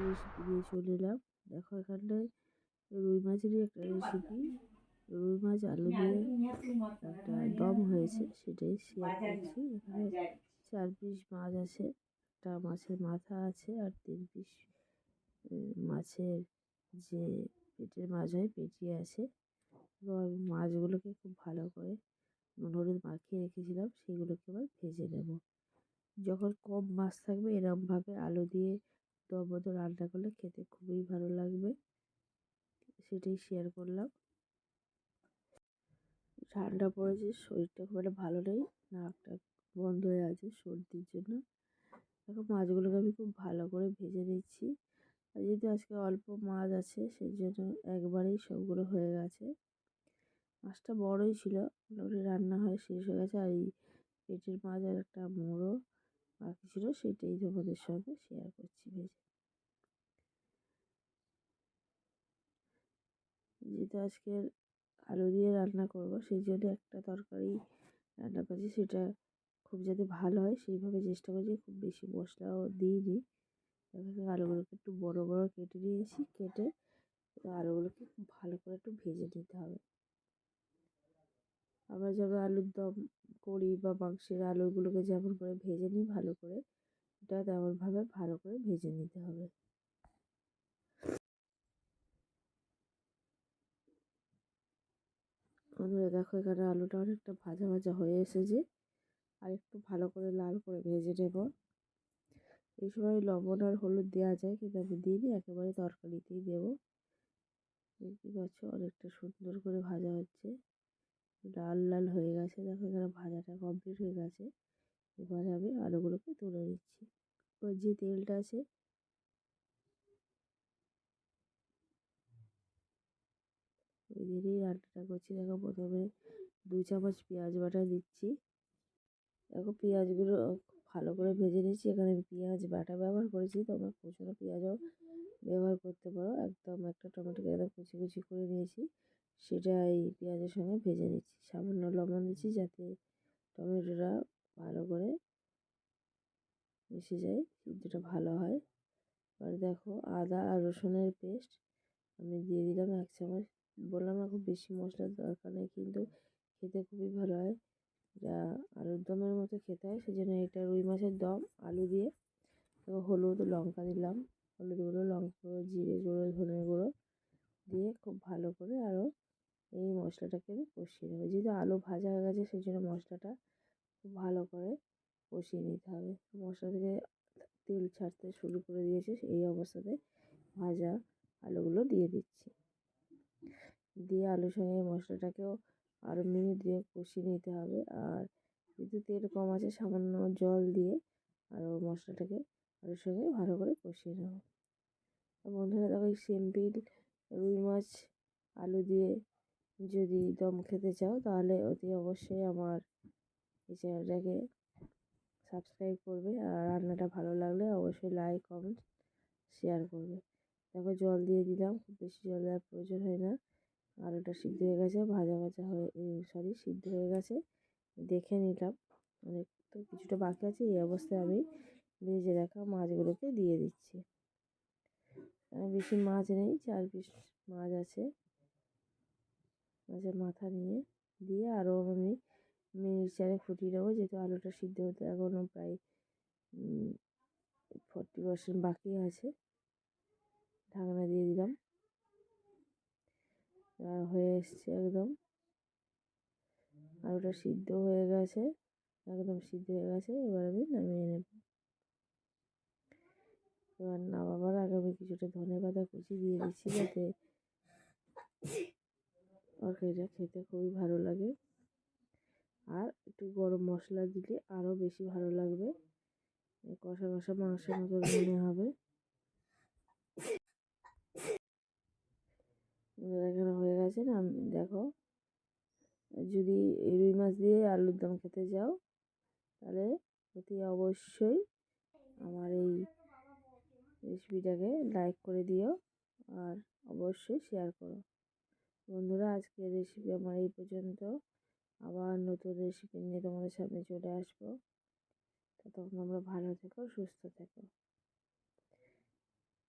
Recipe নিয়ে চলে এলাম। দেখো এখানটায় রুই মাছেরই একটা রেসিপি। রুই মাছ আলু দিয়ে একটা দম হয়েছে, সেটাই শেয়ার করছি। এখানে 4 পিস মাছ আছে, একটা মাছের মাথা আছে, আর 3 পিস মাছের যে পেটের মাছ হয় পেটি আছে। এবং আমি মাছগুলোকে খুব ভালো করে নুন হলুদ মাখিয়ে রেখেছিলাম, সেগুলোকে এবার ভেজে নেব। যখন কম মাছ থাকবে এরমভাবে আলু দিয়ে দম মতো রান্না করলে খেতে খুবই ভালো লাগবে, সেটাই শেয়ার করলাম। ঠান্ডা পড়েছে, শরীরটা খুব একটা ভালো নেই, নাকটা বন্ধ হয়ে আছে সর্দির জন্য। এখন মাছগুলোকে আমি খুব ভালো করে ভেজে নিচ্ছি। আর যেহেতু আজকে অল্প মাছ আছে সেই জন্য একবারেই সবগুলো হয়ে গেছে। মাছটা বড়ই ছিল, মোটামুটি রান্না হয়ে শেষ হয়ে গেছে। আর এই পেটের মাছ আর একটা মুড়ো বাকি ছিল, সেটাই তোমাদের সঙ্গে শেয়ার করছি ভেজে। যেহেতু আজকের আলু দিয়ে রান্না করব সেই জন্য একটা তরকারি রান্না করছি, সেটা খুব যাতে ভালো হয় সেইভাবে চেষ্টা করছি। খুব বেশি মশলাও দিইনি। আলুগুলোকে একটু বড় বড় কেটে নিয়েছি, কেটে আলুগুলোকে খুব ভালো করে একটু ভেজে নিতে হবে। আমরা যেমন আলুর দম করি বা মাংসের আলুগুলোকে যেমন করে ভেজে নিই ভালো করে, এটা তেমনভাবে ভালো করে ভেজে নিতে হবে। বন্ধুরা দেখো এখানে আলুটা অনেকটা ভাজা ভাজা হয়ে এসেছে, আর একটু ভালো করে লাল করে ভেজে নেব। এই সময় লবণ আর হলুদ দেওয়া যায়, কিন্তু আমি দিইনি, একেবারে তরকারিতেই দেবো। দেখতে পাচ্ছ অনেকটা সুন্দর করে ভাজা হচ্ছে, লাল লাল হয়ে গেছে। দেখো এখানে ভাজাটা কমপ্লিট হয়ে গেছে। এবারে আমি আলুগুলোকে তুলে নিচ্ছি। এবার যে তেলটা আছে ওই দিয়েই রান্নাটা করছি। দেখো প্রথমে 2 চামচ পেঁয়াজ বাটা দিচ্ছি। দেখো পেঁয়াজগুলো ভালো করে ভেজে নিচ্ছি। এখানে আমি পেঁয়াজ বাটা ব্যবহার করেছি, তোমরা কুচনো পেঁয়াজও ব্যবহার করতে পারো। একদম একটা টমেটোকে একদম কুচি কুচি করে নিয়েছি, সেটা এই পেঁয়াজের সঙ্গে ভেজে নিচ্ছি। সামান্য লবণ দিচ্ছি যাতে টমেটোটা ভালো করে মিশে যায়, সিদ্ধটা ভালো হয়। আর দেখো আদা আর রসুনের পেস্ট আমি দিয়ে দিলাম 1 চামচ। বললাম না খুব বেশি মশলার দরকার নেই, কিন্তু খেতে খুবই ভালো হয়। এটা আলুর দমের মতো খেতে হয়, সেই জন্য এটা রুই মাছের দম আলু দিয়ে। হলুদ লঙ্কা দিলাম, হলুদ গুঁড়ো, লঙ্কা গুঁড়ো, জিরে গুঁড়ো, ধনে গুঁড়ো দিয়ে খুব ভালো করে আরও এই মশলাটাকে আমি কষিয়ে নেবো। যেহেতু আলু ভাজা হয়ে গেছে সেই জন্য মশলাটা খুব ভালো করে কষিয়ে নিতে হবে। মশলা থেকে তেল ছাড়তে শুরু করে দিয়েছে, এই অবস্থাতে ভাজা আলুগুলো দিয়ে দিচ্ছি। দিয়ে আলুর সঙ্গে মশলাটাকেও আরও মিনিট দিয়ে কষিয়ে নিতে হবে। আর যেহেতু তেল কম আছে সামান্য জল দিয়ে আরও মশলাটাকে আলুর সঙ্গে ভালো করে কষিয়ে নেব। বন্ধুরা দেখো এই সিম্পল রুই মাছ আলু দিয়ে যদি দম খেতে চাও তাহলে অতি অবশ্যই আমার এই চ্যানেলটাকে সাবস্ক্রাইব করবে। আর রান্নাটা ভালো লাগলে অবশ্যই লাইক কমেন্ট শেয়ার করবে। দেখো জল দিয়ে দিলাম, খুব বেশি জল দেওয়ার প্রয়োজন হয় না। আলুটা সিদ্ধ হয়ে গেছে, ভাজা ভাজা হয়ে সিদ্ধ হয়ে গেছে। দেখে নিলাম অনেক তো কিছুটা বাকি আছে। এই অবস্থায় আমি ভেজে রাখা মাছগুলোকে দিয়ে দিচ্ছি। বেশি মাছ নেই, 4 পিস মাছ আছে। মাছের মাথা নিয়ে দিয়ে আরও আমি মিনিট 4 ফুটিয়ে নেবো, যেহেতু আলুটা সিদ্ধ হতে এখনও প্রায় 40% বাকি আছে। ঢাকনা দিয়ে দিলাম, হয়ে এসছে একদম। আলুটা সিদ্ধ হয়ে গেছে, একদম সিদ্ধ হয়ে গেছে। এবার আমি নামিয়ে নেব। এবার নামাবার আগে আমি কিছুটা ধনেপাতা কুচি দিয়ে দিচ্ছি, যাতে তরকারিটা খেতে খুবই ভালো লাগে। আর একটু গরম মশলা দিলে আরও বেশি ভালো লাগবে, কষা কষা মাংসের মতো মনে হবে। এখানে হয়ে গেছে না। দেখো যদি রুই মাছ দিয়ে আলুর দম খেতে চাও তাহলে অতি অবশ্যই আমার এই রেসিপিটাকে লাইক করে দিও, আর অবশ্যই শেয়ার করো। বন্ধুরা আজকের রেসিপি আমার এই পর্যন্ত। আবার নতুন রেসিপি নিয়ে তোমাদের সামনে চলে আসবো। ততক্ষণ তোমরা ভালো থেকো, সুস্থ থেকো।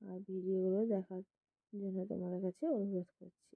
আর ভিডিওগুলো দেখার জন্য তোমাদের কাছে অনুরোধ করছি।